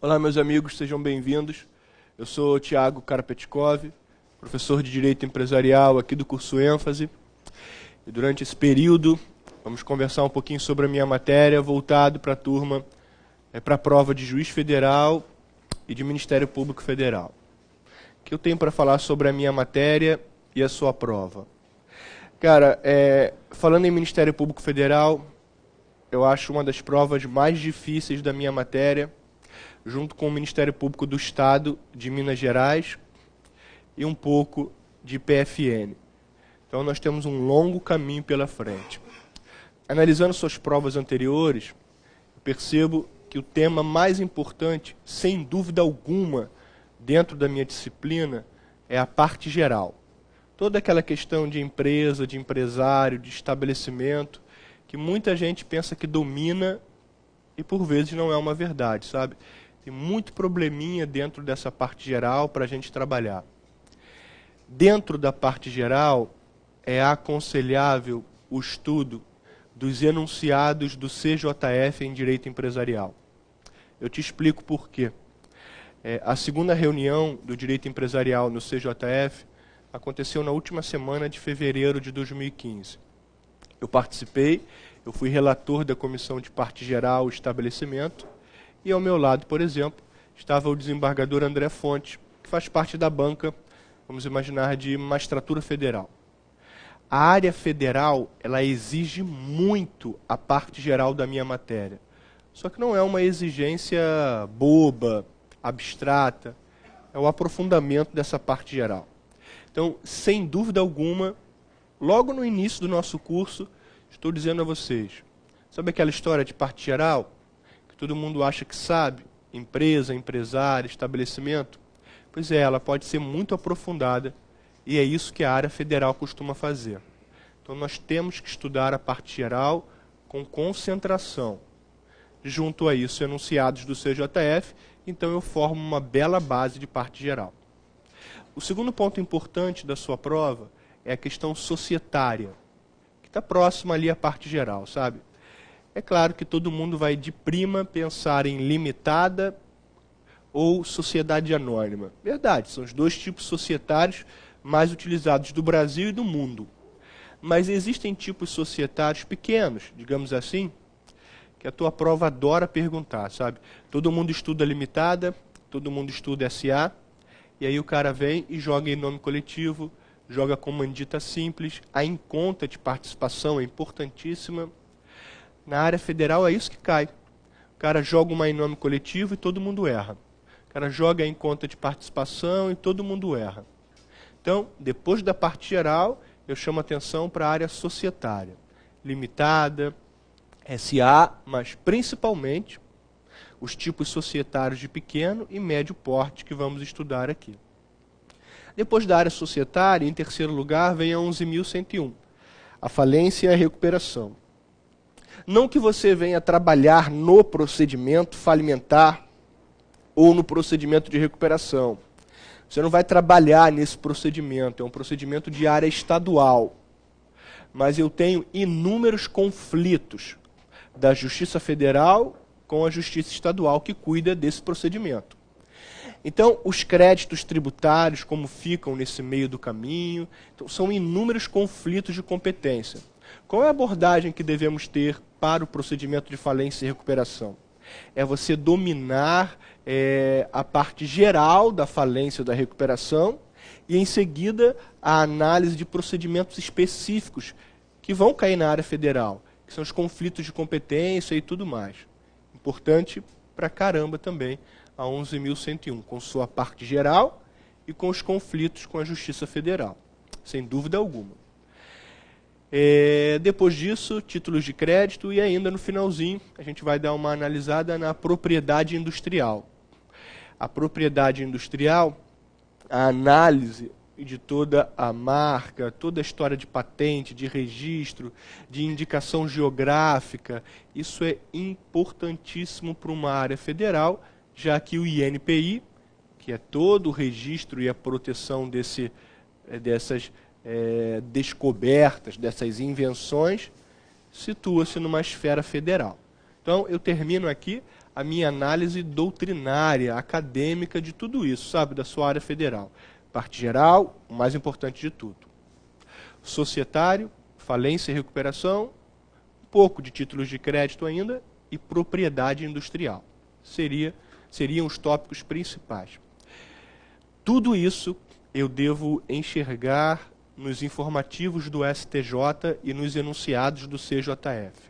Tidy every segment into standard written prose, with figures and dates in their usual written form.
Olá, meus amigos, sejam bem-vindos. Eu sou o Thiago Karapetkov, professor de Direito Empresarial aqui do curso ênfase. E durante esse período, vamos conversar um pouquinho sobre a minha matéria, voltado para a turma, para a prova de Juiz Federal e de Ministério Público Federal. O que eu tenho para falar sobre a minha matéria e a sua prova? Cara, falando em Ministério Público Federal, eu acho uma das provas mais difíceis da minha matéria, junto com o Ministério Público do Estado de Minas Gerais e um pouco de PFN. Então nós temos um longo caminho pela frente. Analisando suas provas anteriores, eu percebo que o tema mais importante, sem dúvida alguma, dentro da minha disciplina, é a parte geral. Toda aquela questão de empresa, de empresário, de estabelecimento, que muita gente pensa que domina e por vezes não é uma verdade, sabe? Tem muito probleminha dentro dessa parte geral para a gente trabalhar. Dentro da parte geral, é aconselhável o estudo dos enunciados do CJF em Direito Empresarial. Eu te explico por quê. A segunda reunião do Direito Empresarial no CJF aconteceu na última semana de fevereiro de 2015. Eu participei, eu fui relator da Comissão de Parte Geral e Estabelecimento, e ao meu lado, por exemplo, estava o desembargador André Fontes, que faz parte da banca, vamos imaginar, de magistratura federal. A área federal, ela exige muito a parte geral da minha matéria. Só que não é uma exigência boba, abstrata, é o aprofundamento dessa parte geral. Então, sem dúvida alguma, logo no início do nosso curso, estou dizendo a vocês, sabe aquela história de parte geral? Que todo mundo acha que sabe? Empresa, empresário, estabelecimento? Pois é, ela pode ser muito aprofundada e é isso que a área federal costuma fazer. Então nós temos que estudar a parte geral com concentração. Junto a isso, enunciados do CJF, então eu formo uma bela base de parte geral. O segundo ponto importante da sua prova é a questão societária, que está próxima ali à parte geral, sabe? É claro que todo mundo vai de prima pensar em limitada ou sociedade anônima. Verdade, são os dois tipos societários mais utilizados do Brasil e do mundo. Mas existem tipos societários pequenos, digamos assim, que a tua prova adora perguntar, sabe? Todo mundo estuda limitada, todo mundo estuda SA, e aí o cara vem e joga em nome coletivo, joga com mandita simples, a em conta de participação é importantíssima. Na área federal é isso que cai. O cara joga uma em nome coletivo e todo mundo erra. O cara joga em conta de participação e todo mundo erra. Então, depois da parte geral, eu chamo atenção para a área societária. Limitada, SA, mas principalmente os tipos societários de pequeno e médio porte que vamos estudar aqui. Depois da área societária, em terceiro lugar, vem a 11.101, a falência e a recuperação. Não que você venha trabalhar no procedimento falimentar ou no procedimento de recuperação. Você não vai trabalhar nesse procedimento, é um procedimento de área estadual. Mas eu tenho inúmeros conflitos da Justiça Federal com a Justiça Estadual que cuida desse procedimento. Então, os créditos tributários, como ficam nesse meio do caminho, então, são inúmeros conflitos de competência. Qual é a abordagem que devemos ter para o procedimento de falência e recuperação? É você dominar a parte geral da falência ou da recuperação e, em seguida, a análise de procedimentos específicos que vão cair na área federal, que são os conflitos de competência e tudo mais. Importante pra caramba também a 11.101, com sua parte geral e com os conflitos com a Justiça Federal, sem dúvida alguma. Depois disso, títulos de crédito e ainda no finalzinho a gente vai dar uma analisada na propriedade industrial. A propriedade industrial, a análise de toda a marca, toda a história de patente, de registro, de indicação geográfica, isso é importantíssimo para uma área federal, já que o INPI, que é todo o registro e a proteção dessas descobertas, dessas invenções, situa-se numa esfera federal. Então, eu termino aqui a minha análise doutrinária, acadêmica de tudo isso, sabe, da sua área federal. Parte geral, o mais importante de tudo. Societário, falência e recuperação, um pouco de títulos de crédito ainda e propriedade industrial. Seriam os tópicos principais. Tudo isso eu devo enxergar nos informativos do STJ e nos enunciados do CJF.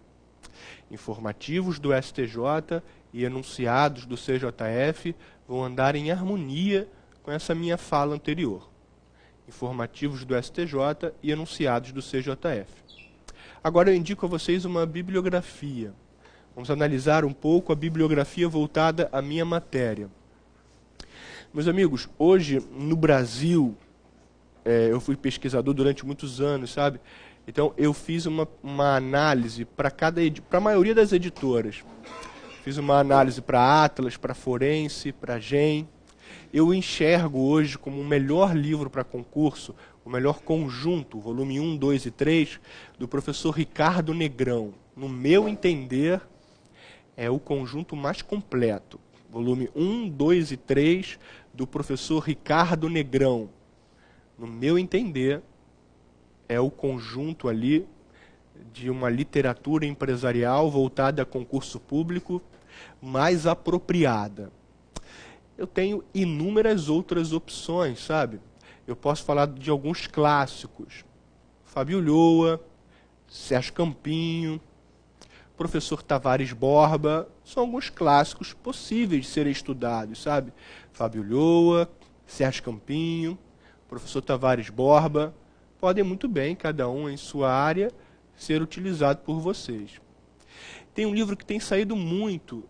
Informativos do STJ e enunciados do CJF vão andar em harmonia com essa minha fala anterior. Informativos do STJ e enunciados do CJF. Agora eu indico a vocês uma bibliografia. Vamos analisar um pouco a bibliografia voltada à minha matéria. Meus amigos, hoje no Brasil, eu fui pesquisador durante muitos anos, sabe? Então eu fiz uma análise para a maioria das editoras. Fiz uma análise para Atlas, para Forense, para GEM. Eu enxergo hoje como o melhor livro para concurso, o melhor conjunto, volume 1, 2 e 3, do professor Ricardo Negrão. No meu entender, é o conjunto mais completo. Volume 1, 2 e 3, do professor Ricardo Negrão. No meu entender, é o conjunto ali de uma literatura empresarial voltada a concurso público mais apropriada. Eu tenho inúmeras outras opções, sabe? Eu posso falar de alguns clássicos. Fábio Ulloa, Sérgio Campinho, professor Tavares Borba, são alguns clássicos possíveis de serem estudados, sabe? Fábio Ulloa, Sérgio Campinho, professor Tavares Borba, podem muito bem, cada um em sua área, ser utilizado por vocês. Tem um livro que tem saído muito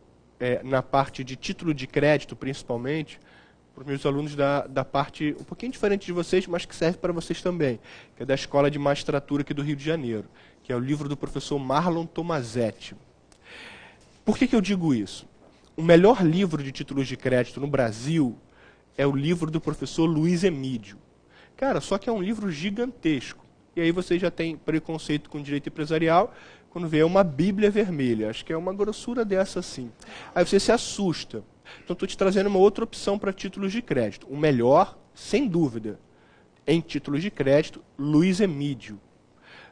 na parte de título de crédito, principalmente, para os meus alunos da parte um pouquinho diferente de vocês, mas que serve para vocês também, que é da Escola de Magistratura aqui do Rio de Janeiro, que é o livro do professor Marlon Tomazetti. Por que eu digo isso? O melhor livro de títulos de crédito no Brasil é o livro do professor Luiz Emídio. Cara, só que é um livro gigantesco. E aí você já tem preconceito com direito empresarial quando vê uma Bíblia vermelha. Acho que é uma grossura dessa assim. Aí você se assusta. Então estou te trazendo uma outra opção para títulos de crédito. O melhor, sem dúvida, em títulos de crédito, Luiz Emídio.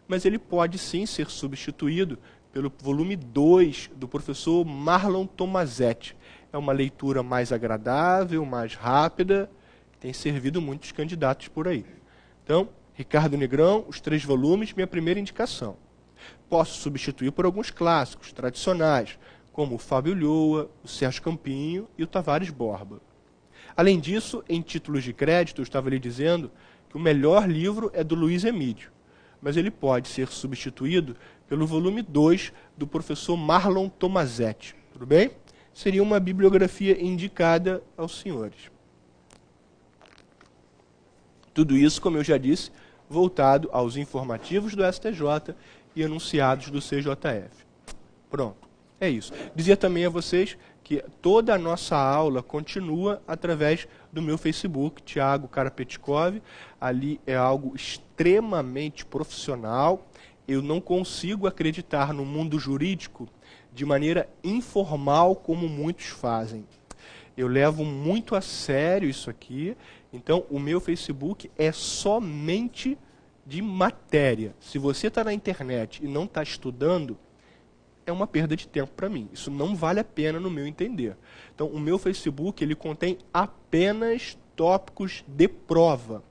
Mas ele pode sim ser substituído pelo volume 2 do professor Marlon Tomazetti. É uma leitura mais agradável, mais rápida, tem servido muitos candidatos por aí. Então, Ricardo Negrão, os 3 volumes, minha primeira indicação. Posso substituir por alguns clássicos, tradicionais, como o Fábio Ulloa, o Sérgio Campinho e o Tavares Borba. Além disso, em títulos de crédito, eu estava lhe dizendo que o melhor livro é do Luiz Emídio, mas ele pode ser substituído pelo volume 2 do professor Marlon Tomazetti. Tudo bem? Seria uma bibliografia indicada aos senhores. Tudo isso, como eu já disse, voltado aos informativos do STJ e enunciados do CJF. Pronto, é isso. Dizia também a vocês que toda a nossa aula continua através do meu Facebook, Thiago Karapetkov. Ali é algo extremamente profissional. Eu não consigo acreditar no mundo jurídico de maneira informal como muitos fazem. Eu levo muito a sério isso aqui, então o meu Facebook é somente de matéria. Se você está na internet e não está estudando, é uma perda de tempo para mim. Isso não vale a pena no meu entender. Então o meu Facebook ele contém apenas tópicos de prova.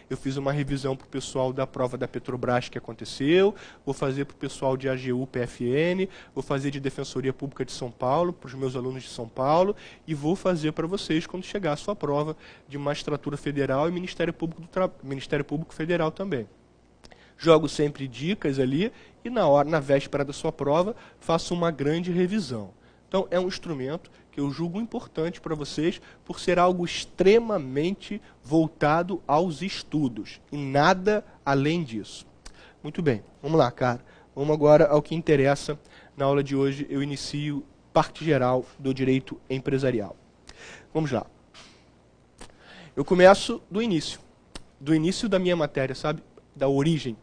Eu fiz uma revisão para o pessoal da prova da Petrobras que aconteceu, vou fazer para o pessoal de AGU, PFN, vou fazer de Defensoria Pública de São Paulo, para os meus alunos de São Paulo, e vou fazer para vocês quando chegar a sua prova de Magistratura Federal e Ministério Público Federal também. Jogo sempre dicas ali e na véspera da sua prova faço uma grande revisão. Então é um instrumento que eu julgo importante para vocês por ser algo extremamente voltado aos estudos e nada além disso. Muito bem, vamos lá, cara. Vamos agora ao que interessa. Na aula de hoje eu inicio parte geral do direito empresarial. Vamos lá. Eu começo do início da minha matéria, sabe? Da origem.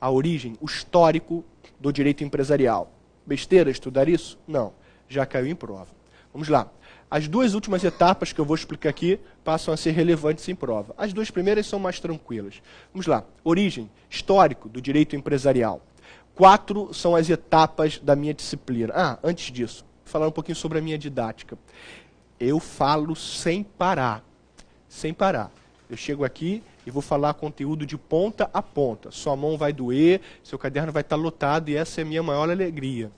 A origem, o histórico do direito empresarial. Besteira estudar isso? Não. Já caiu em prova. Vamos lá. As duas últimas etapas que eu vou explicar aqui passam a ser relevantes em prova. As duas primeiras são mais tranquilas. Vamos lá. Origem, histórico do direito empresarial. 4 são as etapas da minha disciplina. Antes disso, vou falar um pouquinho sobre a minha didática. Eu falo sem parar. Sem parar. Eu chego aqui e vou falar conteúdo de ponta a ponta. Sua mão vai doer, seu caderno vai estar lotado e essa é a minha maior alegria.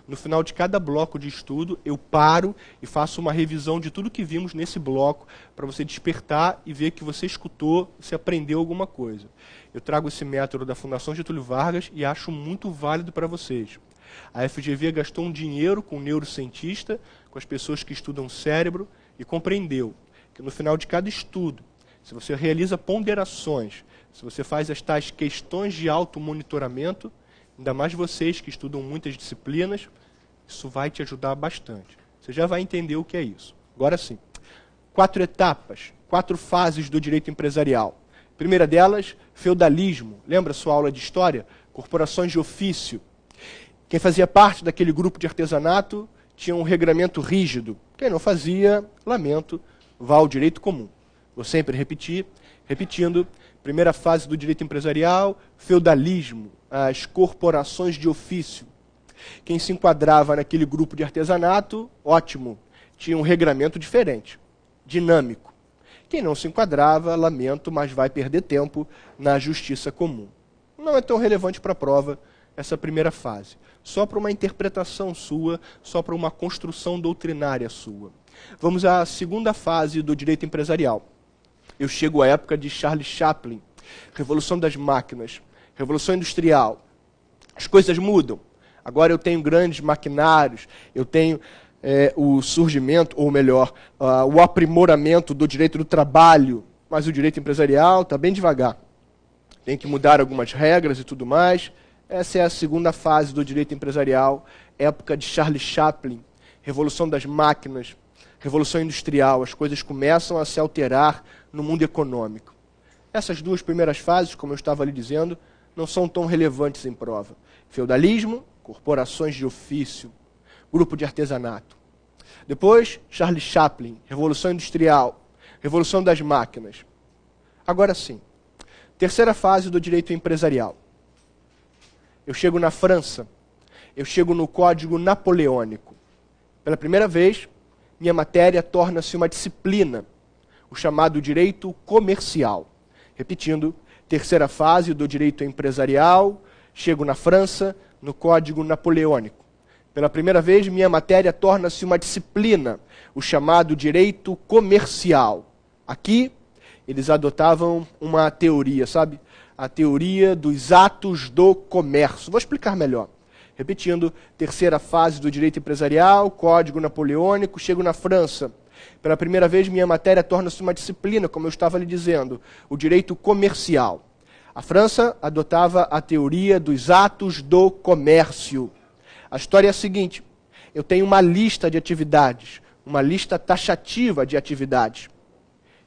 No final de cada bloco de estudo, eu paro e faço uma revisão de tudo que vimos nesse bloco para você despertar e ver que você escutou, você aprendeu alguma coisa. Eu trago esse método da Fundação Getúlio Vargas e acho muito válido para vocês. A FGV gastou um dinheiro com um neurocientista, com as pessoas que estudam cérebro, e compreendeu que no final de cada estudo, se você realiza ponderações, se você faz as tais questões de automonitoramento, ainda mais vocês que estudam muitas disciplinas, isso vai te ajudar bastante. Você já vai entender o que é isso. Agora sim. 4 etapas, 4 fases do direito empresarial. Primeira delas, feudalismo. Lembra sua aula de história? Corporações de ofício. Quem fazia parte daquele grupo de artesanato tinha um regramento rígido. Quem não fazia, lamento, vá ao direito comum. Vou sempre repetindo. Primeira fase do direito empresarial, feudalismo, as corporações de ofício. Quem se enquadrava naquele grupo de artesanato, ótimo, tinha um regramento diferente, dinâmico. Quem não se enquadrava, lamento, mas vai perder tempo na justiça comum. Não é tão relevante para a prova essa primeira fase. Só para uma interpretação sua, só para uma construção doutrinária sua. Vamos à segunda fase do direito empresarial. Eu chego à época de Charles Chaplin, Revolução das Máquinas, Revolução Industrial. As coisas mudam. Agora eu tenho grandes maquinários, eu tenho o surgimento, ou melhor, o aprimoramento do direito do trabalho, mas o direito empresarial está bem devagar. Tem que mudar algumas regras e tudo mais. Essa é a segunda fase do direito empresarial, época de Charles Chaplin, Revolução das Máquinas, Revolução Industrial. As coisas começam a se alterar no mundo econômico. Essas duas primeiras fases, como eu estava lhe dizendo, não são tão relevantes em prova. Feudalismo, corporações de ofício, grupo de artesanato. Depois, Charles Chaplin, Revolução Industrial, Revolução das Máquinas. Agora sim, terceira fase do direito empresarial. Eu chego na França, eu chego no Código Napoleônico. Pela primeira vez, minha matéria torna-se uma disciplina, o chamado direito comercial. Repetindo, terceira fase do direito empresarial, chego na França, no Código Napoleônico. Pela primeira vez, minha matéria torna-se uma disciplina, o chamado direito comercial. Aqui, eles adotavam uma teoria, sabe? A teoria dos atos do comércio. Vou explicar melhor. Repetindo, terceira fase do direito empresarial, Código Napoleônico, chego na França. Pela primeira vez, minha matéria torna-se uma disciplina, como eu estava lhe dizendo, o direito comercial. A França adotava a teoria dos atos do comércio. A história é a seguinte: eu tenho uma lista de atividades, uma lista taxativa de atividades.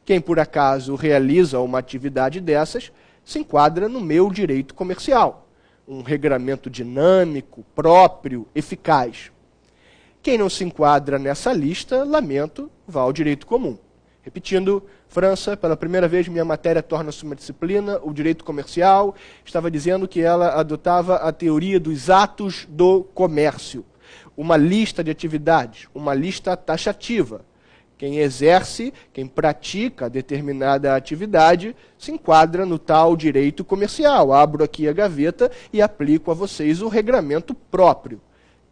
Quem, por acaso, realiza uma atividade dessas, se enquadra no meu direito comercial. Um regramento dinâmico, próprio, eficaz. Quem não se enquadra nessa lista, lamento, vá ao direito comum. Repetindo, França, pela primeira vez minha matéria torna-se uma disciplina, o direito comercial. Estava dizendo que ela adotava a teoria dos atos do comércio. Uma lista de atividades, uma lista taxativa. Quem exerce, quem pratica determinada atividade, se enquadra no tal direito comercial. Abro aqui a gaveta e aplico a vocês o regramento próprio.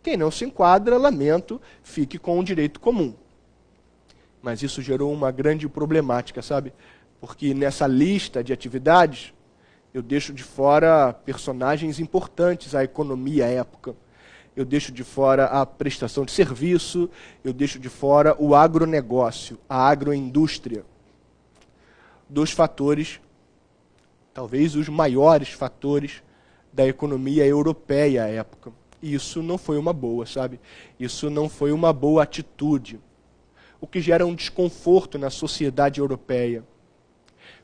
Quem não se enquadra, lamento, fique com o direito comum. Mas isso gerou uma grande problemática, sabe? Porque nessa lista de atividades, eu deixo de fora personagens importantes à economia à época. Eu deixo de fora a prestação de serviço, eu deixo de fora o agronegócio, a agroindústria. 2 fatores, talvez os maiores fatores da economia europeia à época. E isso não foi uma boa, sabe? Isso não foi uma boa atitude. O que gera um desconforto na sociedade europeia.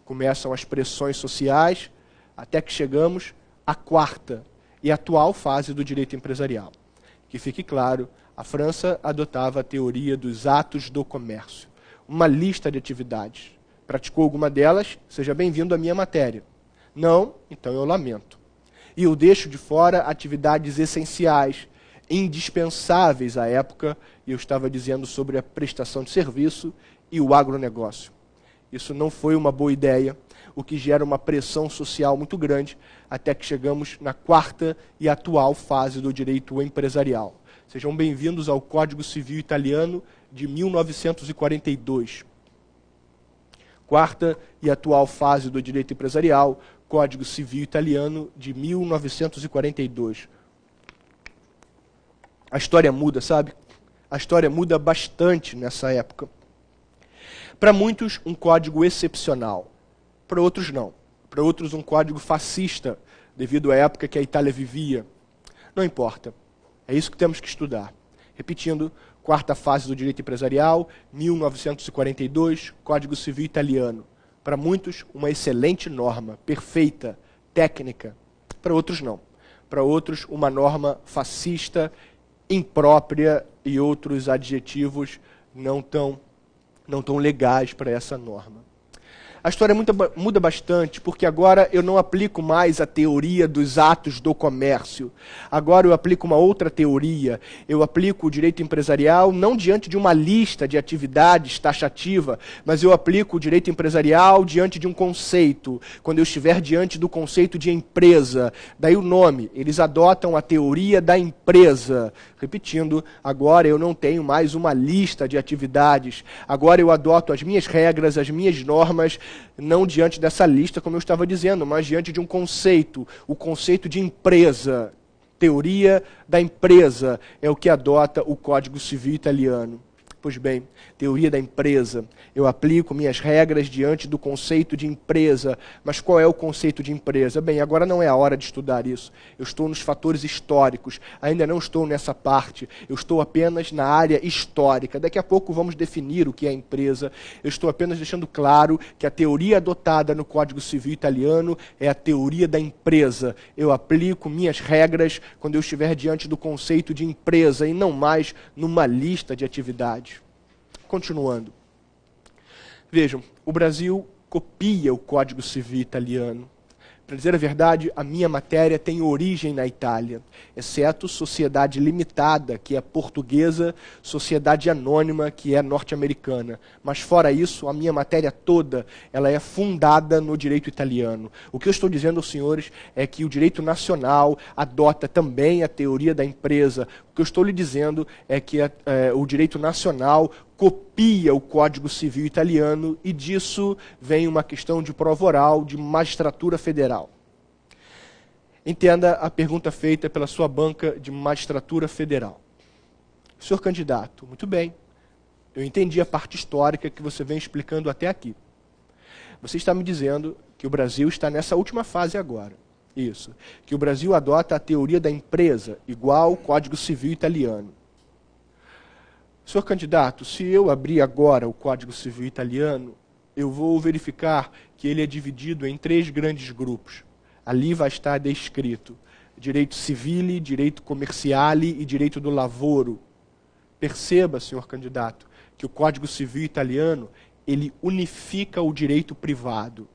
Começam as pressões sociais, até que chegamos à quarta e atual fase do direito empresarial. Que fique claro, A França adotava a teoria dos atos do comércio, uma lista de atividades. Praticou alguma delas? Seja bem-vindo à minha matéria. Não? Então eu lamento. E eu deixo de fora atividades essenciais, indispensáveis à época, e eu estava dizendo sobre a prestação de serviço e o agronegócio. Isso não foi uma boa ideia, o que gera uma pressão social muito grande, até que chegamos na quarta e atual fase do direito empresarial. Sejam bem-vindos ao Código Civil Italiano de 1942. Quarta e atual fase do direito empresarial, Código Civil Italiano de 1942. A história muda, sabe? A história muda bastante nessa época. Para muitos, um código excepcional. Para outros, não. Para outros, um código fascista, devido à época que a Itália vivia. Não importa. É isso que temos que estudar. Repetindo, quarta fase do direito empresarial, 1942, Código Civil Italiano. Para muitos, uma excelente norma, perfeita, técnica. Para outros, não. Para outros, uma norma fascista, imprópria e outros adjetivos não tão legais para essa norma. A história muda bastante, porque agora eu não aplico mais a teoria dos atos do comércio. Agora eu aplico uma outra teoria. Eu aplico o direito empresarial não diante de uma lista de atividades taxativa, mas eu aplico o direito empresarial diante de um conceito. Quando eu estiver diante do conceito de empresa, daí o nome, eles adotam a teoria da empresa. Repetindo, agora eu não tenho mais uma lista de atividades. Agora eu adoto as minhas regras, as minhas normas, não diante dessa lista, como eu estava dizendo, mas diante de um conceito, o conceito de empresa. Teoria da empresa é o que adota o Código Civil Italiano. Pois bem, teoria da empresa. Eu aplico minhas regras diante do conceito de empresa. Mas qual é o conceito de empresa? Bem, agora não é a hora de estudar isso. Eu estou nos fatores históricos. Ainda não estou nessa parte. Eu estou apenas na área histórica. Daqui a pouco vamos definir o que é empresa. Eu estou apenas deixando claro que a teoria adotada no Código Civil Italiano é a teoria da empresa. Eu aplico minhas regras quando eu estiver diante do conceito de empresa e não mais numa lista de atividades. Continuando. Vejam, o Brasil copia o Código Civil Italiano. Para dizer a verdade, a minha matéria tem origem na Itália, exceto sociedade limitada, que é portuguesa, sociedade anônima, que é norte-americana. Mas fora isso, a minha matéria toda, ela é fundada no direito italiano. O que eu estou dizendo aos senhores é que o direito nacional adota também a teoria da empresa. O que eu estou lhe dizendo é que o direito nacional copia o Código Civil Italiano e disso vem uma questão de prova oral de magistratura federal. Entenda a pergunta feita pela sua banca de magistratura federal. Senhor candidato, muito bem, eu entendi a parte histórica que você vem explicando até aqui. Você está me dizendo que o Brasil está nessa última fase agora. Isso, que o Brasil adota a teoria da empresa, igual ao Código Civil Italiano. Senhor candidato, se eu abrir agora o Código Civil Italiano, eu vou verificar que ele é dividido em 3 grandes grupos. Ali vai estar descrito direito civile, direito comerciale e direito do lavoro. Perceba, senhor candidato, que o Código Civil Italiano, ele unifica o direito privado.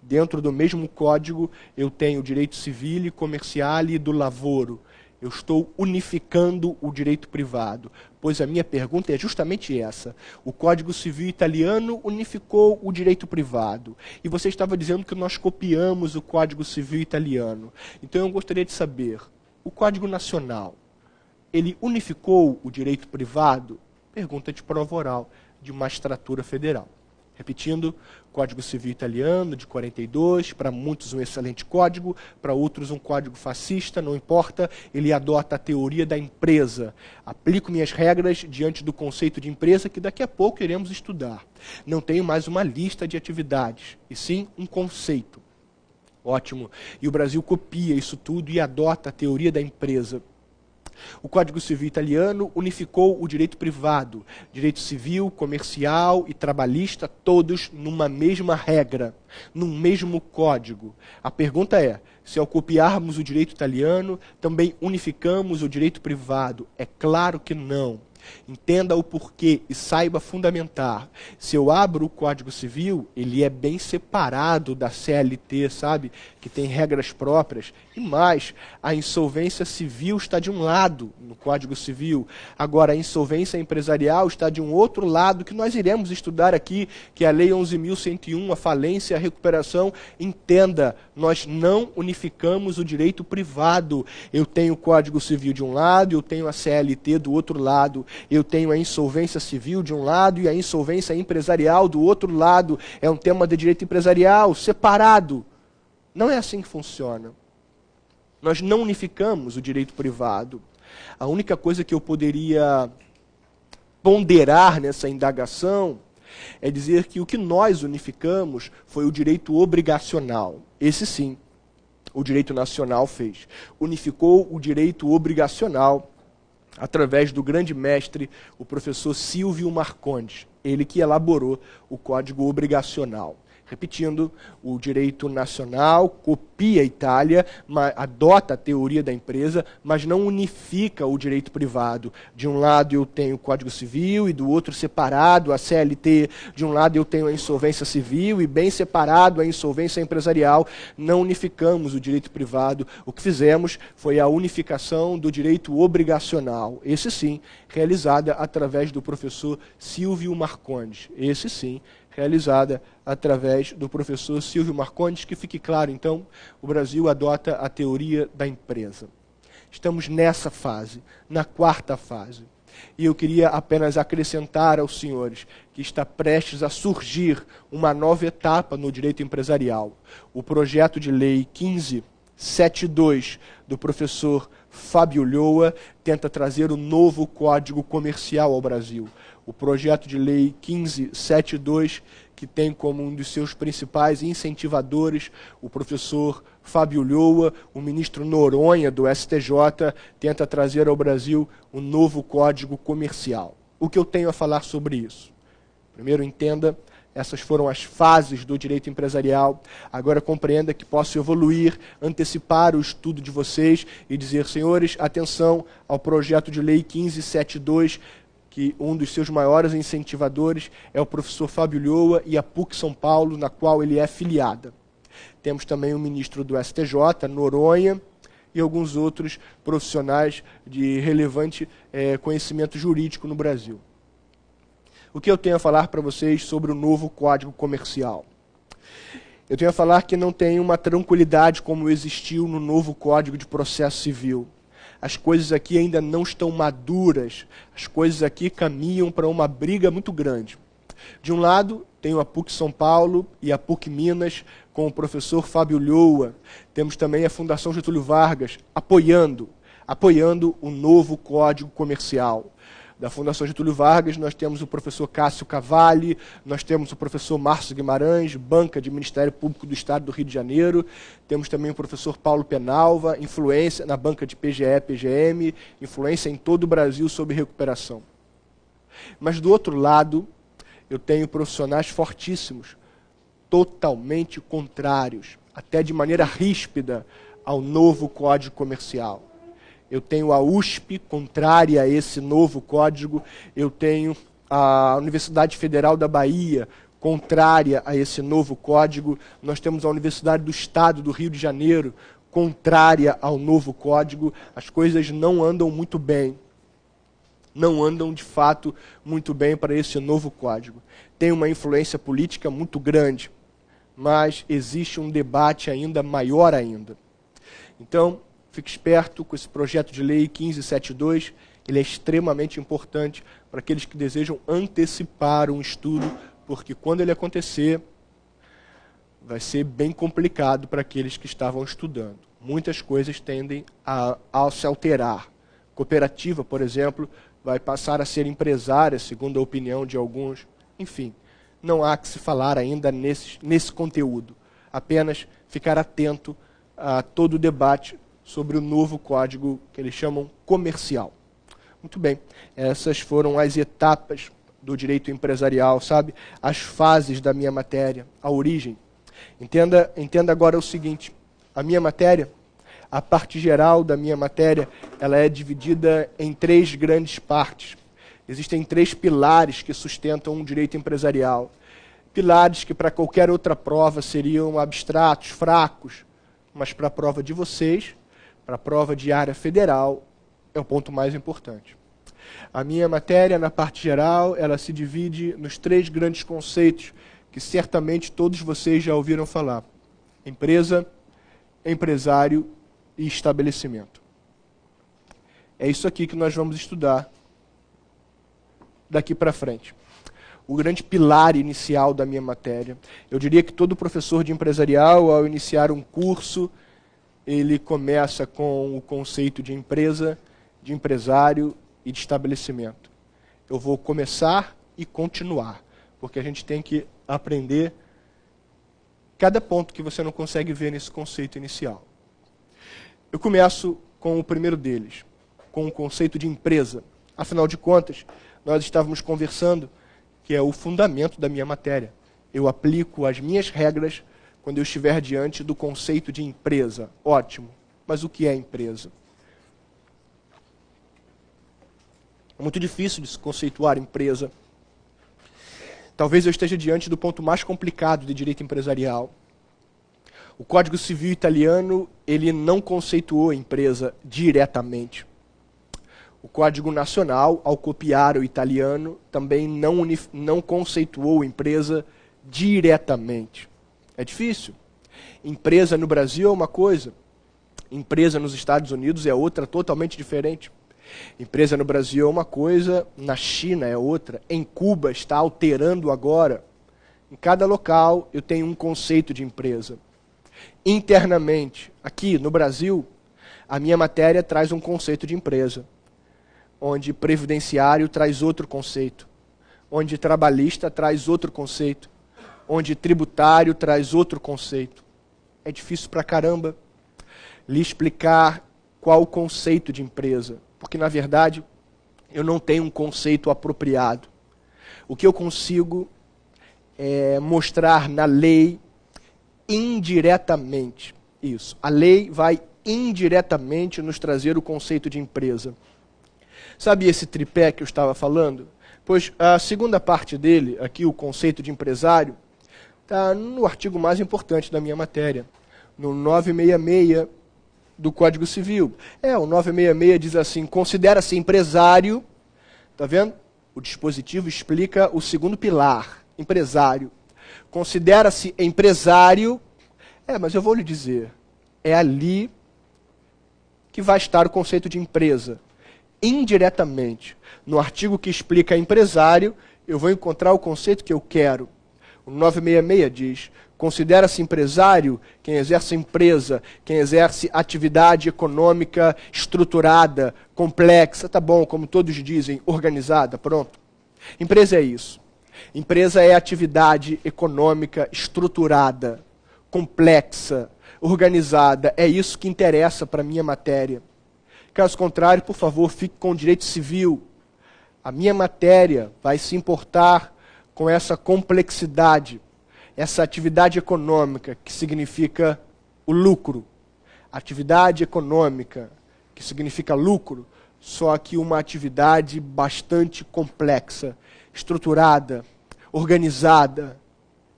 Dentro do mesmo código, eu tenho o direito civile, comerciale e do lavoro. Eu estou unificando o direito privado, pois a minha pergunta é justamente essa. O Código Civil Italiano unificou o direito privado. E você estava dizendo que nós copiamos o Código Civil Italiano. Então eu gostaria de saber, o Código Nacional, ele unificou o direito privado? Pergunta de prova oral de magistratura federal. Repetindo, Código Civil Italiano, de 42, para muitos um excelente código, para outros um código fascista, não importa, ele adota a teoria da empresa. Aplico minhas regras diante do conceito de empresa que daqui a pouco iremos estudar. Não tenho mais uma lista de atividades, e sim um conceito. Ótimo. E o Brasil copia isso tudo e adota a teoria da empresa. O Código Civil Italiano unificou o direito privado, direito civil, comercial e trabalhista, todos numa mesma regra, num mesmo código. A pergunta é, se ao copiarmos o direito italiano, também unificamos o direito privado. É claro que não. Entenda o porquê e saiba fundamentar. Se eu abro o Código Civil, ele é bem separado da CLT, sabe? Que tem regras próprias. E mais, a insolvência civil está de um lado no Código Civil. Agora, a insolvência empresarial está de um outro lado, que nós iremos estudar aqui, que é a Lei 11.101, a falência e a recuperação. Entenda, nós não unificamos o direito privado. Eu tenho o Código Civil de um lado, eu tenho a CLT do outro lado. Eu tenho a insolvência civil de um lado e a insolvência empresarial do outro lado. É um tema de direito empresarial separado. Não é assim que funciona. Nós não unificamos o direito privado. A única coisa que eu poderia ponderar nessa indagação é dizer que o que nós unificamos foi o direito obrigacional. Esse sim, o direito nacional fez. Unificou o direito obrigacional através do grande mestre, o professor Silvio Marcondes, ele que elaborou o Código Obrigacional. Repetindo, o direito nacional copia a Itália, adota a teoria da empresa, mas não unifica o direito privado. De um lado eu tenho o Código Civil e do outro separado a CLT. De um lado eu tenho a insolvência civil e bem separado a insolvência empresarial. Não unificamos o direito privado. O que fizemos foi a unificação do direito obrigacional. Esse sim, realizada através do professor Silvio Marcondes. Esse sim, realizada através do professor Silvio Marcondes, que fique claro, então, o Brasil adota a teoria da empresa. Estamos nessa fase, na quarta fase. E eu queria apenas acrescentar aos senhores que está prestes a surgir uma nova etapa no direito empresarial. O projeto de lei 1572 do professor Fábio Ulloa tenta trazer o novo Código Comercial ao Brasil. O projeto de lei 1572, que tem como um dos seus principais incentivadores o professor Fábio Ulloa, o ministro Noronha do STJ, tenta trazer ao Brasil um novo Código Comercial. O que eu tenho a falar sobre isso? Primeiro, entenda, essas foram as fases do direito empresarial. Agora compreenda que posso evoluir, antecipar o estudo de vocês e dizer, senhores, atenção ao projeto de lei 1572, que um dos seus maiores incentivadores é o professor Fábio Ulloa e a PUC São Paulo, na qual ele é filiada. Temos também o ministro do STJ, Noronha, e alguns outros profissionais de relevante conhecimento jurídico no Brasil. O que eu tenho a falar para vocês sobre o novo Código Comercial? Eu tenho a falar que não tem uma tranquilidade como existiu no novo Código de Processo Civil. As coisas aqui ainda não estão maduras, as coisas aqui caminham para uma briga muito grande. De um lado, tenho a PUC São Paulo e a PUC Minas, com o professor Fábio Ulloa. Temos também a Fundação Getúlio Vargas apoiando o novo Código Comercial. Da Fundação Getúlio Vargas, nós temos o professor Cássio Cavalli, nós temos o professor Márcio Guimarães, banca de Ministério Público do Estado do Rio de Janeiro, temos também o professor Paulo Penalva, influência na banca de PGE, PGM, influência em todo o Brasil sobre recuperação. Mas do outro lado, eu tenho profissionais fortíssimos, totalmente contrários, até de maneira ríspida, ao novo Código Comercial. Eu tenho a USP contrária a esse novo código, eu tenho a Universidade Federal da Bahia contrária a esse novo código, nós temos a Universidade do Estado do Rio de Janeiro contrária ao novo código. As coisas não andam muito bem, não andam de fato muito bem para esse novo código. Tem uma influência política muito grande, mas existe um debate ainda maior ainda. Então, fique esperto com esse projeto de lei 1572, ele é extremamente importante para aqueles que desejam antecipar um estudo, porque quando ele acontecer, vai ser bem complicado para aqueles que estavam estudando. Muitas coisas tendem a se alterar. Cooperativa, por exemplo, vai passar a ser empresária, segundo a opinião de alguns. Enfim, não há que se falar ainda nesse conteúdo. Apenas ficar atento a todo o debate sobre o novo código que eles chamam comercial. Muito bem, essas foram as etapas do direito empresarial, sabe? As fases da minha matéria, a origem. Entenda agora o seguinte, a minha matéria, a parte geral da minha matéria, ela é dividida em 3 grandes partes. Existem 3 pilares que sustentam um direito empresarial. Pilares que para qualquer outra prova seriam abstratos, fracos, mas para a prova de vocês, para a prova de área federal, é o ponto mais importante. A minha matéria, na parte geral, ela se divide nos 3 grandes conceitos que certamente todos vocês já ouviram falar: empresa, empresário e estabelecimento. É isso aqui que nós vamos estudar daqui para frente. O grande pilar inicial da minha matéria. Eu diria que todo professor de empresarial, ao iniciar um curso, ele começa com o conceito de empresa, de empresário e de estabelecimento. Eu vou começar e continuar, porque a gente tem que aprender cada ponto que você não consegue ver nesse conceito inicial. Eu começo com o primeiro deles, com o conceito de empresa. Afinal de contas, nós estávamos conversando que é o fundamento da minha matéria. Eu aplico as minhas regras quando eu estiver diante do conceito de empresa. Ótimo. Mas o que é empresa? É muito difícil de se conceituar empresa. Talvez eu esteja diante do ponto mais complicado de direito empresarial. O Código Civil italiano, ele não conceituou empresa diretamente. O Código Nacional, ao copiar o italiano, também não conceituou empresa diretamente. É difícil. Empresa no Brasil é uma coisa, empresa nos Estados Unidos é outra totalmente diferente. Empresa no Brasil é uma coisa, na China é outra, em Cuba está alterando agora. Em cada local eu tenho um conceito de empresa. Internamente, aqui no Brasil, a minha matéria traz um conceito de empresa, onde previdenciário traz outro conceito, onde trabalhista traz outro conceito, onde tributário traz outro conceito. É difícil pra caramba lhe explicar qual o conceito de empresa, porque, na verdade, eu não tenho um conceito apropriado. O que eu consigo é mostrar na lei indiretamente isso. A lei vai indiretamente nos trazer o conceito de empresa. Sabe esse tripé que eu estava falando? Pois a segunda parte dele, aqui o conceito de empresário, está no artigo mais importante da minha matéria, no 966 do Código Civil. O 966 diz assim: considera-se empresário, está vendo? O dispositivo explica o segundo pilar, empresário. Considera-se empresário, mas eu vou lhe dizer, é ali que vai estar o conceito de empresa. Indiretamente, no artigo que explica empresário, eu vou encontrar o conceito que eu quero. O 966 diz: considera-se empresário quem exerce empresa, quem exerce atividade econômica estruturada, complexa, tá bom, como todos dizem, organizada, pronto. Empresa é isso. Empresa é atividade econômica estruturada, complexa, organizada. É isso que interessa para a minha matéria. Caso contrário, por favor, fique com o direito civil. A minha matéria vai se importar com essa complexidade, essa atividade econômica, que significa o lucro. Atividade econômica, que significa lucro, só que uma atividade bastante complexa, estruturada, organizada.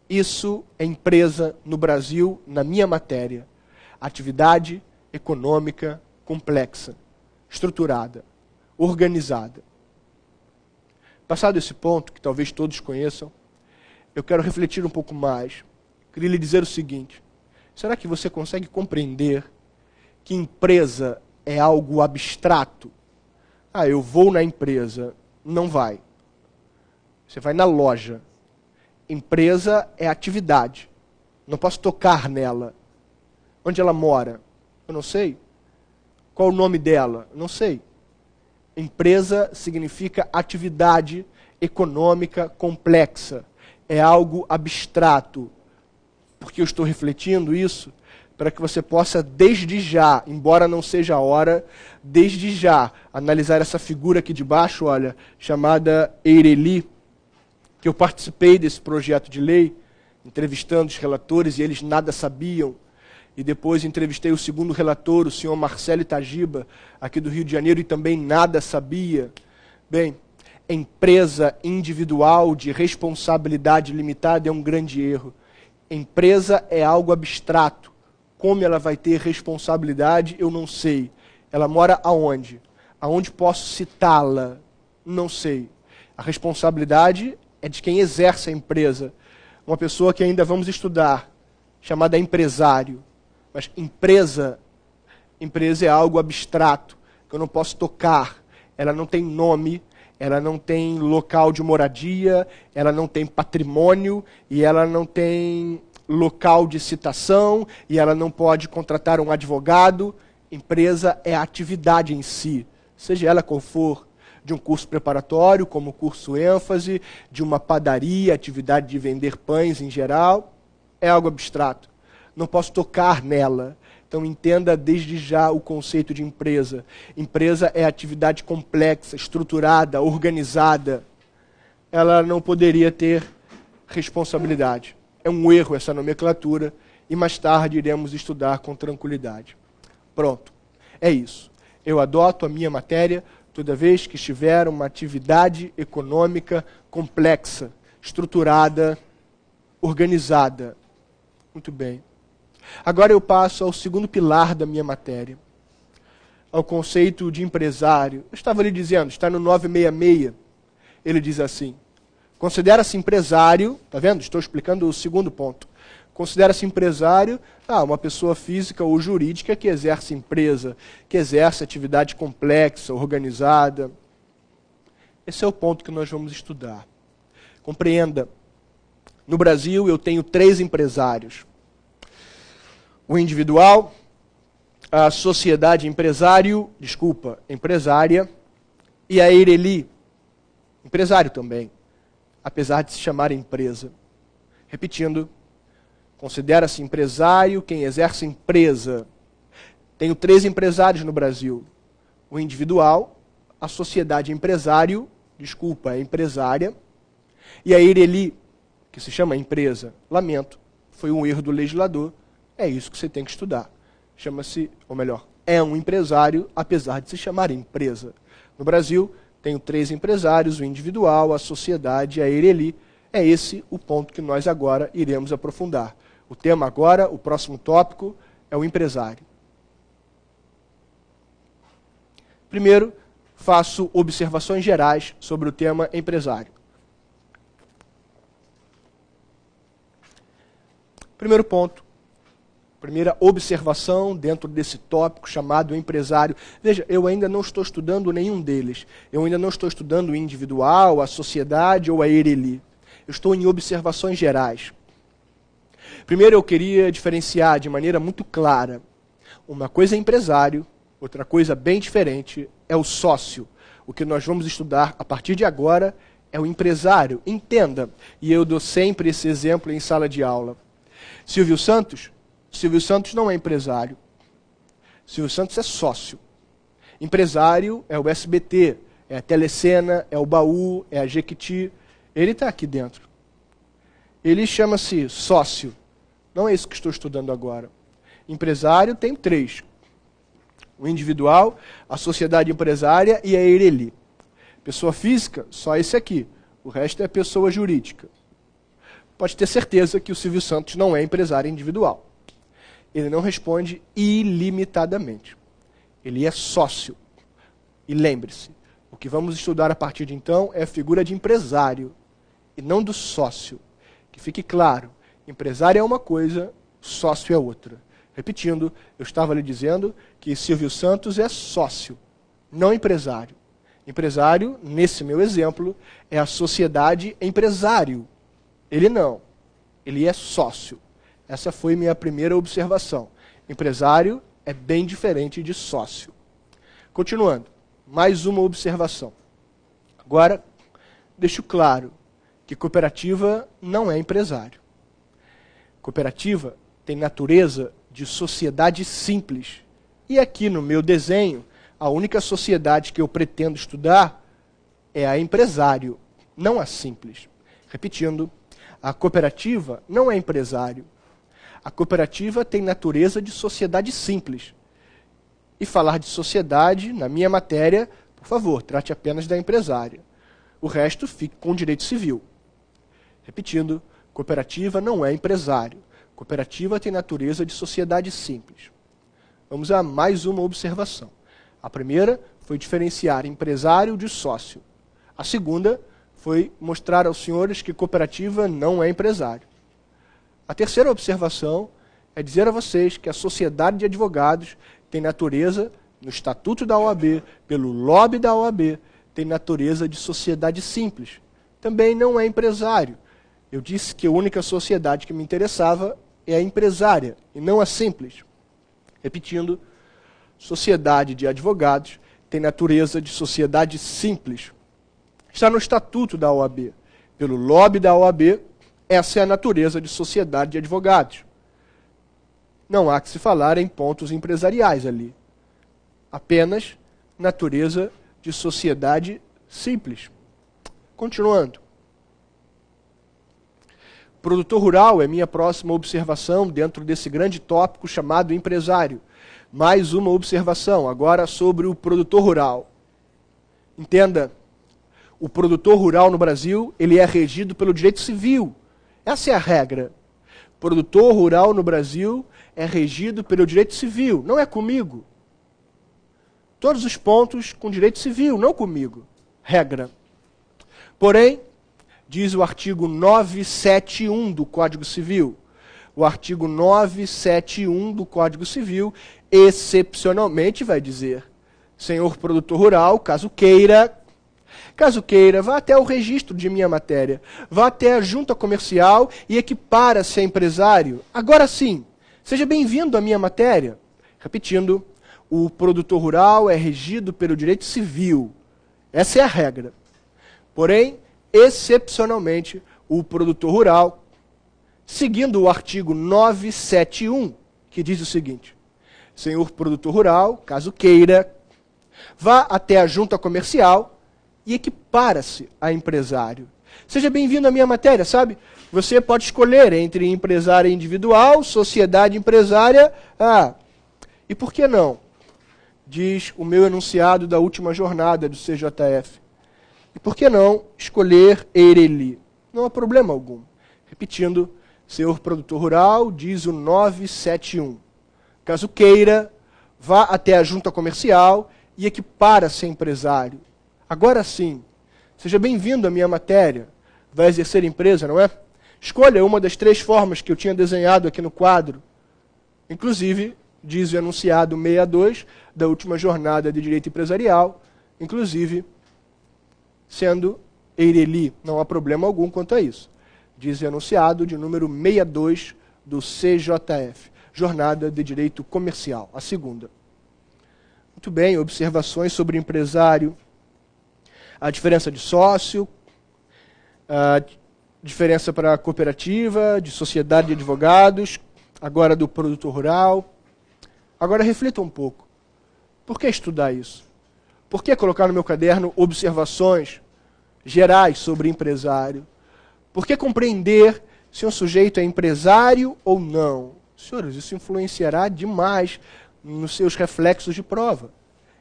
Isso é empresa no Brasil, na minha matéria. Atividade econômica complexa, estruturada, organizada. Passado esse ponto, que talvez todos conheçam, eu quero refletir um pouco mais. Queria lhe dizer o seguinte: será que você consegue compreender que empresa é algo abstrato? Eu vou na empresa. Não vai. Você vai na loja. Empresa é atividade. Não posso tocar nela. Onde ela mora? Eu não sei. Qual o nome dela? Não sei. Empresa significa atividade econômica complexa. É algo abstrato. Porque eu estou refletindo isso para que você possa, desde já, embora não seja a hora, desde já, analisar essa figura aqui de baixo, olha, chamada Eireli, que eu participei desse projeto de lei, entrevistando os relatores e eles nada sabiam. e depois entrevistei o segundo relator, o senhor Marcelo Itagiba, aqui do Rio de Janeiro, e também nada sabia. Bem, empresa individual de responsabilidade limitada é um grande erro. Empresa é algo abstrato. Como ela vai ter responsabilidade, eu não sei. Ela mora aonde? Aonde posso citá-la? Não sei. A responsabilidade é de quem exerce a empresa. Uma pessoa que ainda vamos estudar, chamada empresário. Mas empresa é algo abstrato, que eu não posso tocar. Ela não tem nome, ela não tem local de moradia, ela não tem patrimônio, e ela não tem local de citação, e ela não pode contratar um advogado. Empresa é a atividade em si, seja ela qual for, de um curso preparatório, como o curso ênfase, de uma padaria, atividade de vender pães em geral, é algo abstrato. Não posso tocar nela. Então entenda desde já o conceito de empresa. Empresa é atividade complexa, estruturada, organizada. Ela não poderia ter responsabilidade. É um erro essa nomenclatura e mais tarde iremos estudar com tranquilidade. Pronto, é isso. Eu adoto a minha matéria toda vez que estiver uma atividade econômica complexa, estruturada, organizada. Muito bem. Agora eu passo ao segundo pilar da minha matéria, ao conceito de empresário. Eu estava lhe dizendo, está no 966, ele diz assim, considera-se empresário, está vendo? Estou explicando o segundo ponto. Considera-se empresário uma pessoa física ou jurídica que exerce empresa, que exerce atividade complexa, organizada. Esse é o ponto que nós vamos estudar. Compreenda, no Brasil eu tenho 3 empresários. O individual, a sociedade empresária, e a Eireli, empresário também, apesar de se chamar empresa. Repetindo, considera-se empresário quem exerce empresa. Tenho 3 empresários no Brasil. O individual, a sociedade empresária, e a Eireli, que se chama empresa. Lamento, foi um erro do legislador. É isso que você tem que estudar. Chama-se, ou melhor, é um empresário, apesar de se chamar empresa. No Brasil, tenho 3 empresários, o individual, a sociedade e a Eireli. É esse o ponto que nós agora iremos aprofundar. O tema agora, o próximo tópico, é o empresário. Primeiro, faço observações gerais sobre o tema empresário. Primeiro ponto. Primeira observação dentro desse tópico chamado empresário. Veja, eu ainda não estou estudando nenhum deles. Eu ainda não estou estudando o individual, a sociedade ou a Eireli. Eu estou em observações gerais. Primeiro eu queria diferenciar de maneira muito clara. Uma coisa é empresário, outra coisa bem diferente é o sócio. O que nós vamos estudar a partir de agora é o empresário. Entenda, e eu dou sempre esse exemplo em sala de aula. Silvio Santos não é empresário. Silvio Santos é sócio. Empresário é o SBT, é a Telecena, é o Baú, é a Jequiti. Ele está aqui dentro. Ele chama-se sócio. Não é isso que estou estudando agora. Empresário tem 3. O individual, a sociedade empresária e a Eireli. Pessoa física, só esse aqui. O resto é pessoa jurídica. Pode ter certeza que o Silvio Santos não é empresário individual. Ele não responde ilimitadamente. Ele é sócio. E lembre-se, o que vamos estudar a partir de então é a figura de empresário e não do sócio. Que fique claro, empresário é uma coisa, sócio é outra. Repetindo, eu estava lhe dizendo que Silvio Santos é sócio, não empresário. Empresário, nesse meu exemplo, é a sociedade empresário. Ele não. Ele é sócio. Essa foi minha primeira observação. Empresário é bem diferente de sócio. Continuando, mais uma observação. Agora, deixo claro que cooperativa não é empresário. Cooperativa tem natureza de sociedade simples. E aqui no meu desenho, a única sociedade que eu pretendo estudar é a empresário, não a simples. Repetindo, a cooperativa não é empresário. A cooperativa tem natureza de sociedade simples. E falar de sociedade, na minha matéria, por favor, trate apenas da empresária. O resto fique com o direito civil. Repetindo, cooperativa não é empresário. Cooperativa tem natureza de sociedade simples. Vamos a mais uma observação. A primeira foi diferenciar empresário de sócio. A segunda foi mostrar aos senhores que cooperativa não é empresário. A terceira observação é dizer a vocês que a sociedade de advogados tem natureza, no estatuto da OAB, pelo lobby da OAB, tem natureza de sociedade simples. Também não é empresário. Eu disse que a única sociedade que me interessava é a empresária, e não a simples. Repetindo, sociedade de advogados tem natureza de sociedade simples. Está no estatuto da OAB. Pelo lobby da OAB, essa é a natureza de sociedade de advogados. Não há que se falar em pontos empresariais ali. Apenas natureza de sociedade simples. Continuando. Produtor rural é minha próxima observação dentro desse grande tópico chamado empresário. Mais uma observação, agora sobre o produtor rural. Entenda, o produtor rural no Brasil, ele é regido pelo direito civil. Essa é a regra. Produtor rural no Brasil é regido pelo direito civil, não é comigo. Todos os pontos com direito civil, não comigo. Regra. Porém, diz o artigo 971 do Código Civil. O artigo 971 do Código Civil, excepcionalmente, vai dizer: senhor produtor rural, caso queira, vá até o registro de minha matéria, vá até a junta comercial e equipara-se a empresário. Agora sim, seja bem-vindo à minha matéria. Repetindo, o produtor rural é regido pelo direito civil. Essa é a regra. Porém, excepcionalmente, o produtor rural, seguindo o artigo 971, que diz o seguinte: senhor produtor rural, caso queira, vá até a junta comercial e equipara-se a empresário. Seja bem-vindo à minha matéria, sabe? Você pode escolher entre empresária individual, sociedade empresária. E por que não? Diz o meu enunciado da última jornada do CJF. E por que não escolher Eireli? Não há problema algum. Repetindo, senhor produtor rural, diz o 971. Caso queira, vá até a junta comercial e equipara-se a empresário. Agora sim, seja bem-vindo à minha matéria. Vai exercer empresa, não é? Escolha uma das 3 formas que eu tinha desenhado aqui no quadro. Inclusive, diz o enunciado 62 da última jornada de direito empresarial, inclusive sendo Eireli. Não há problema algum quanto a isso. Diz o enunciado de número 62 do CJF, Jornada de Direito Comercial, a segunda. Muito bem, observações sobre empresário. A diferença de sócio, a diferença para a cooperativa, de sociedade de advogados, agora do produtor rural. Agora reflita um pouco. Por que estudar isso? Por que colocar no meu caderno observações gerais sobre empresário? Por que compreender se um sujeito é empresário ou não? Senhores, isso influenciará demais nos seus reflexos de prova.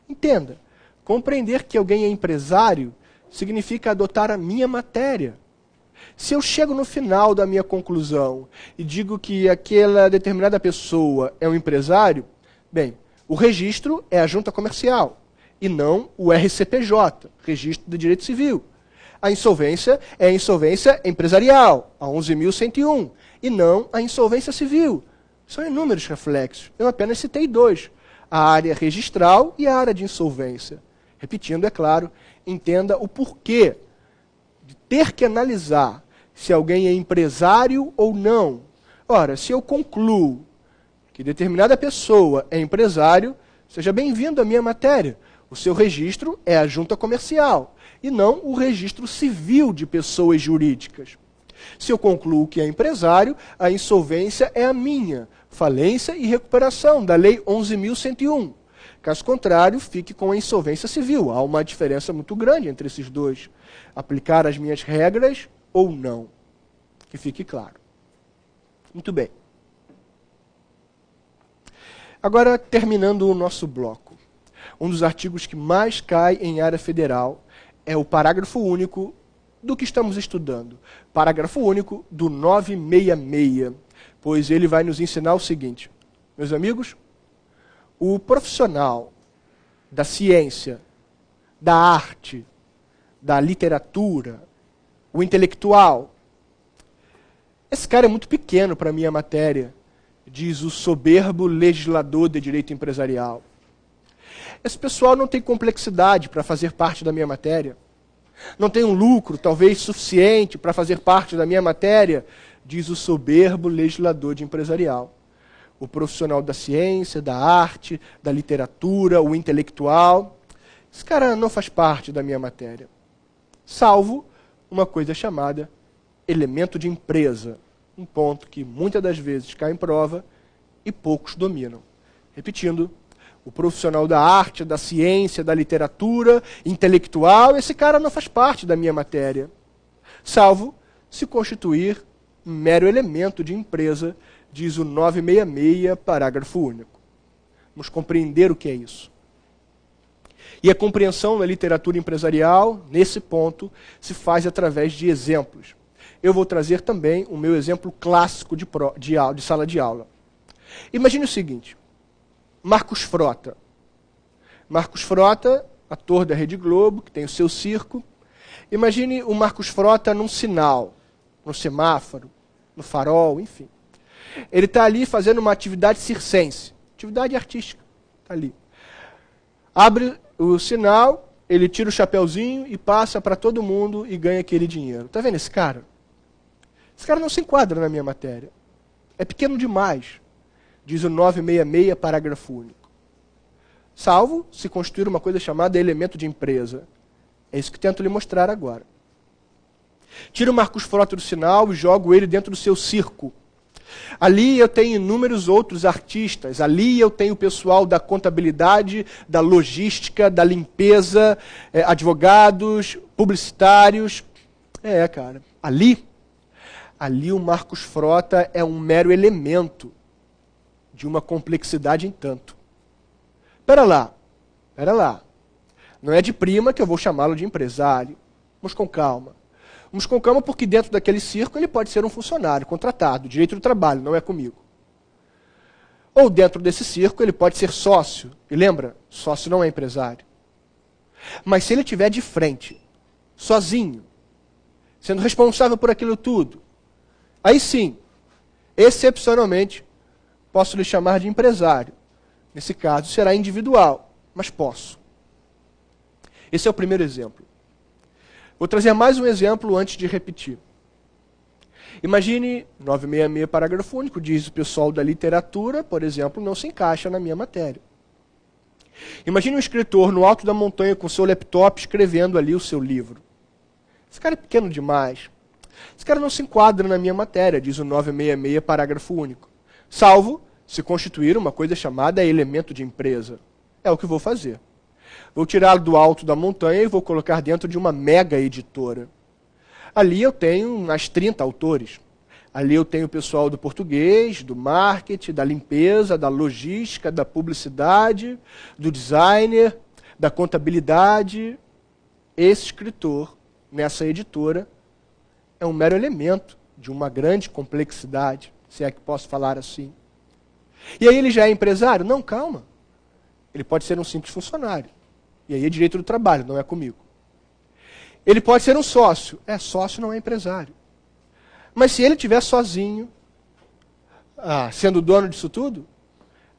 Entenda, compreender que alguém é empresário significa adotar a minha matéria. Se eu chego no final da minha conclusão e digo que aquela determinada pessoa é um empresário, bem, o registro é a junta comercial e não o RCPJ, Registro de Direito Civil. A insolvência é a insolvência empresarial, a 11.101, e não a insolvência civil. São inúmeros reflexos. Eu apenas citei 2, a área registral e a área de insolvência. Repetindo, é claro, entenda o porquê de ter que analisar se alguém é empresário ou não. Ora, se eu concluo que determinada pessoa é empresário, seja bem-vindo à minha matéria. O seu registro é a junta comercial e não o registro civil de pessoas jurídicas. Se eu concluo que é empresário, a insolvência é a minha, falência e recuperação, da Lei 11.101. Caso contrário, fique com a insolvência civil. Há uma diferença muito grande entre esses dois. Aplicar as minhas regras ou não. Que fique claro. Muito bem. Agora, terminando o nosso bloco. Um dos artigos que mais cai em área federal é o parágrafo único do que estamos estudando. Parágrafo único do 966, pois ele vai nos ensinar o seguinte. Meus amigos, o profissional da ciência, da arte, da literatura, o intelectual, esse cara é muito pequeno para a minha matéria, diz o soberbo legislador de direito empresarial. Esse pessoal não tem complexidade para fazer parte da minha matéria. Não tem um lucro, talvez, suficiente para fazer parte da minha matéria, diz o soberbo legislador de empresarial. O profissional da ciência, da arte, da literatura, o intelectual, esse cara não faz parte da minha matéria. Salvo uma coisa chamada elemento de empresa, um ponto que muitas das vezes cai em prova e poucos dominam. Repetindo, o profissional da arte, da ciência, da literatura, intelectual, esse cara não faz parte da minha matéria, salvo se constituir um mero elemento de empresa, diz o 966, parágrafo único. Vamos compreender o que é isso. E a compreensão da literatura empresarial, nesse ponto, se faz através de exemplos. Eu vou trazer também o meu exemplo clássico de sala de aula. Imagine o seguinte, Marcos Frota. Marcos Frota, ator da Rede Globo, que tem o seu circo. Imagine o Marcos Frota num sinal, no semáforo, no farol, enfim. Ele está ali fazendo uma atividade circense, atividade artística, está ali. Abre o sinal, ele tira o chapeuzinho e passa para todo mundo e ganha aquele dinheiro. Está vendo esse cara? Esse cara não se enquadra na minha matéria. É pequeno demais, diz o 966, parágrafo único. Salvo se constituir uma coisa chamada elemento de empresa. É isso que tento lhe mostrar agora. Tiro o Marcos Frota do sinal e jogo ele dentro do seu circo. Ali eu tenho inúmeros outros artistas. Ali eu tenho o pessoal da contabilidade, da logística, da limpeza, advogados, publicitários. Cara, ali o Marcos Frota é um mero elemento de uma complexidade em tanto. Pera lá. Não é de prima que eu vou chamá-lo de empresário. Vamos com calma. Vamos com calma porque dentro daquele circo ele pode ser um funcionário contratado, direito do trabalho, não é comigo. Ou dentro desse circo ele pode ser sócio. E lembra, sócio não é empresário. Mas se ele estiver de frente, sozinho, sendo responsável por aquilo tudo, aí sim, excepcionalmente, posso lhe chamar de empresário. Nesse caso, será individual, mas posso. Esse é o primeiro exemplo. Vou trazer mais um exemplo antes de repetir. Imagine, 966, parágrafo único, diz o pessoal da literatura, por exemplo, não se encaixa na minha matéria. Imagine um escritor no alto da montanha com seu laptop escrevendo ali o seu livro. Esse cara é pequeno demais. Esse cara não se enquadra na minha matéria, diz o 966, parágrafo único. Salvo se constituir uma coisa chamada elemento de empresa. É o que vou fazer. Vou tirá-lo do alto da montanha e vou colocar dentro de uma mega editora. Ali eu tenho umas 30 autores. Ali eu tenho o pessoal do português, do marketing, da limpeza, da logística, da publicidade, do designer, da contabilidade. Esse escritor, nessa editora, é um mero elemento de uma grande complexidade, se é que posso falar assim. E aí ele já é empresário? Não, calma. Ele pode ser um simples funcionário. E aí é direito do trabalho, não é comigo. Ele pode ser um sócio. Sócio não é empresário. Mas se ele estiver sozinho, sendo dono disso tudo,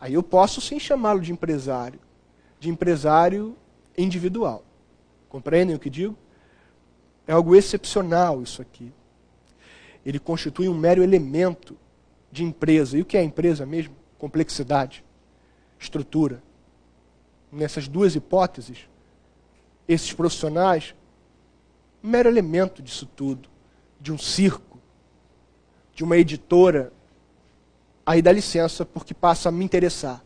aí eu posso sim chamá-lo de empresário individual. Compreendem o que digo? É algo excepcional isso aqui. Ele constitui um mero elemento de empresa. E o que é empresa mesmo? Complexidade, estrutura. Nessas duas hipóteses, esses profissionais, um mero elemento disso tudo, de um circo, de uma editora, aí dá licença porque passa a me interessar,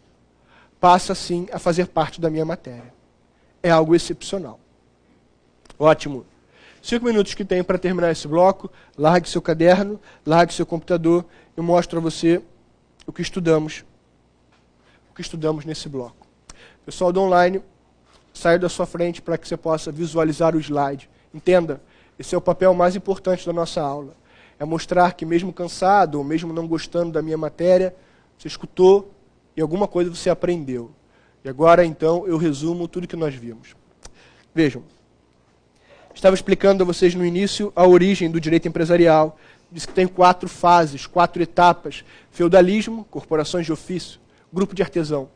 passa sim a fazer parte da minha matéria. É algo excepcional. Ótimo. 5 minutos que tem para terminar esse bloco, largue seu caderno, largue seu computador, eu mostro a você o que estudamos que estudamos nesse bloco. Pessoal do online, saio da sua frente para que você possa visualizar o slide. Entenda, esse é o papel mais importante da nossa aula. É mostrar que mesmo cansado, ou mesmo não gostando da minha matéria, você escutou e alguma coisa você aprendeu. E agora, então, eu resumo tudo que nós vimos. Vejam, estava explicando a vocês no início a origem do direito empresarial. Disse que tem 4 fases, 4 etapas. Feudalismo, corporações de ofício, grupo de artesão.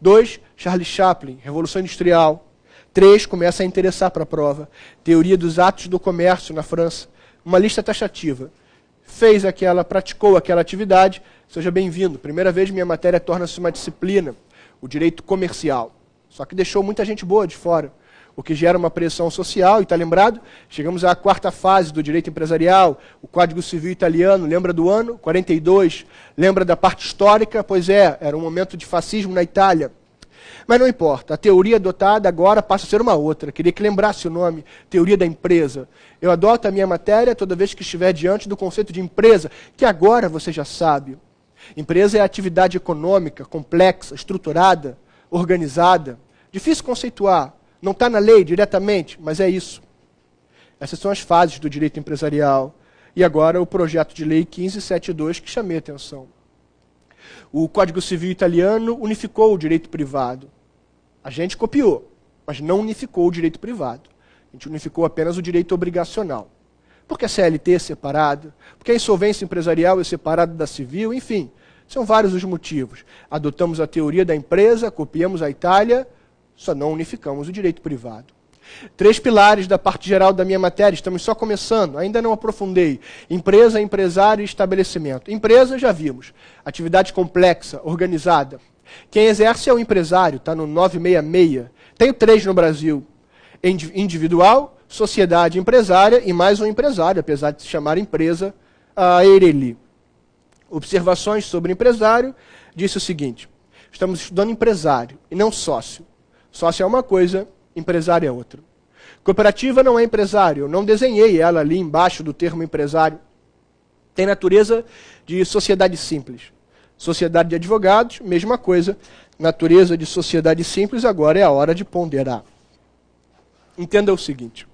2, Charles Chaplin, Revolução Industrial. 3, começa a interessar para a prova. Teoria dos atos do comércio na França. Uma lista taxativa. Praticou aquela atividade, seja bem-vindo. Primeira vez minha matéria torna-se uma disciplina, o direito comercial. Só que deixou muita gente boa de fora, o que gera uma pressão social, e está lembrado? Chegamos à 4ª fase do direito empresarial, o Código Civil Italiano, lembra do ano? 42. Lembra da parte histórica? Pois é, era um momento de fascismo na Itália. Mas não importa, a teoria adotada agora passa a ser uma outra. Queria que lembrasse o nome, teoria da empresa. Eu adoto a minha matéria toda vez que estiver diante do conceito de empresa, que agora você já sabe. Empresa é a atividade econômica, complexa, estruturada, organizada. Difícil conceituar, não está na lei diretamente, mas é isso. Essas são as fases do direito empresarial. E agora o projeto de lei 1572 que chamei a atenção. O Código Civil Italiano unificou o direito privado. A gente copiou, mas não unificou o direito privado. A gente unificou apenas o direito obrigacional. Porque a CLT é separada, porque a insolvência empresarial é separada da civil, enfim, são vários os motivos. Adotamos a teoria da empresa, copiamos a Itália, só não unificamos o direito privado. 3 pilares da parte geral da minha matéria, estamos só começando, ainda não aprofundei. Empresa, empresário e estabelecimento. Empresa, já vimos. Atividade complexa, organizada. Quem exerce é o empresário, está no 966. Tenho 3 no Brasil. Individual, sociedade empresária e mais um empresário, apesar de se chamar empresa, a Eireli. Observações sobre empresário, disse o seguinte: estamos estudando empresário e não sócio. Sócio é uma coisa, empresário é outra. Cooperativa não é empresário, eu não desenhei ela ali embaixo do termo empresário. Tem natureza de sociedade simples. Sociedade de advogados, mesma coisa. Natureza de sociedade simples, agora é a hora de ponderar. Entenda o seguinte.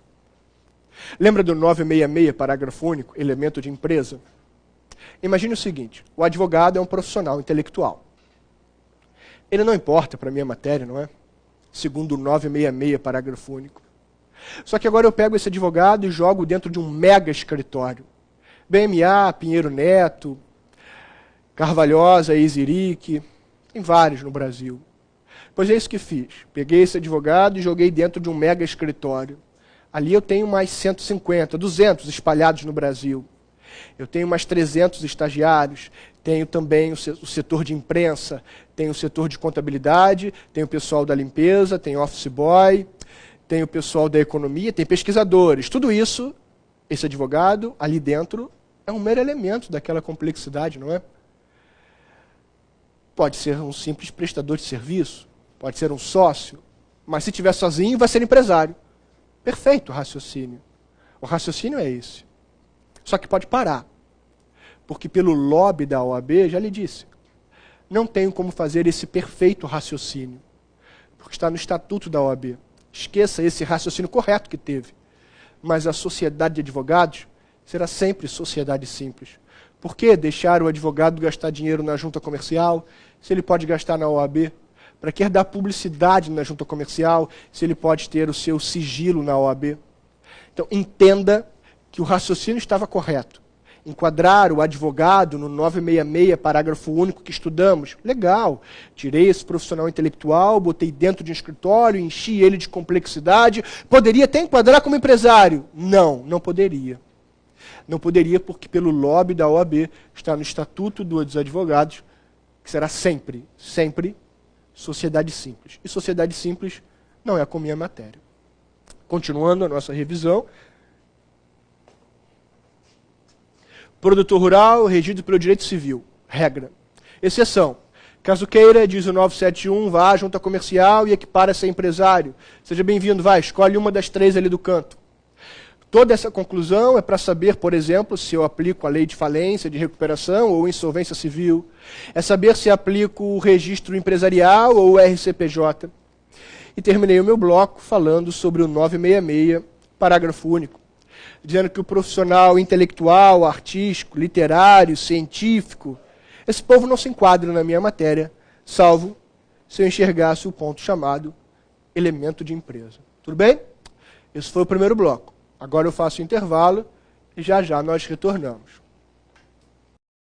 Lembra do 966, parágrafo único, elemento de empresa? Imagine o seguinte, o advogado é um profissional intelectual. Ele não importa para a minha matéria, não é? Segundo o 966, parágrafo único. Só que agora eu pego esse advogado e jogo dentro de um mega escritório. BMA, Pinheiro Neto, Carvalhosa, Exirique, tem vários no Brasil. Pois é isso que fiz. Peguei esse advogado e joguei dentro de um mega escritório. Ali eu tenho mais 150, 200 espalhados no Brasil. Eu tenho mais 300 estagiários, tenho também o setor de imprensa, tenho o setor de contabilidade, tenho o pessoal da limpeza, tenho office boy, tenho o pessoal da economia, tem pesquisadores. Tudo isso, esse advogado, ali dentro, é um mero elemento daquela complexidade, não é? Pode ser um simples prestador de serviço, pode ser um sócio, mas se estiver sozinho, vai ser empresário. Perfeito o raciocínio. O raciocínio é esse. Só que pode parar. Porque pelo lobby da OAB, já lhe disse, não tenho como fazer esse perfeito raciocínio. Porque está no estatuto da OAB. Esqueça esse raciocínio correto que teve. Mas a sociedade de advogados será sempre sociedade simples. Por que deixar o advogado gastar dinheiro na junta comercial, se ele pode gastar na OAB? Para que dar publicidade na junta comercial, se ele pode ter o seu sigilo na OAB? Então, entenda que o raciocínio estava correto. Enquadrar o advogado no 966, parágrafo único que estudamos, legal. Tirei esse profissional intelectual, botei dentro de um escritório, enchi ele de complexidade. Poderia até enquadrar como empresário? Não, não poderia. Não poderia porque pelo lobby da OAB está no Estatuto dos Advogados, que será sempre, sempre sociedade simples. E sociedade simples não é com minha matéria. Continuando a nossa revisão. Produtor rural, regido pelo direito civil. Regra. Exceção. Caso queira, diz o 971, vá à junta comercial e equipara-se a empresário. Seja bem-vindo, vai, escolhe uma das 3 ali do canto. Toda essa conclusão é para saber, por exemplo, se eu aplico a lei de falência, de recuperação ou insolvência civil. É saber se aplico o registro empresarial ou o RCPJ. E terminei o meu bloco falando sobre o 966, parágrafo único, dizendo que o profissional intelectual, artístico, literário, científico, esse povo não se enquadra na minha matéria, salvo se eu enxergasse o ponto chamado elemento de empresa. Tudo bem? Esse foi o primeiro bloco. Agora eu faço o intervalo e já já nós retornamos.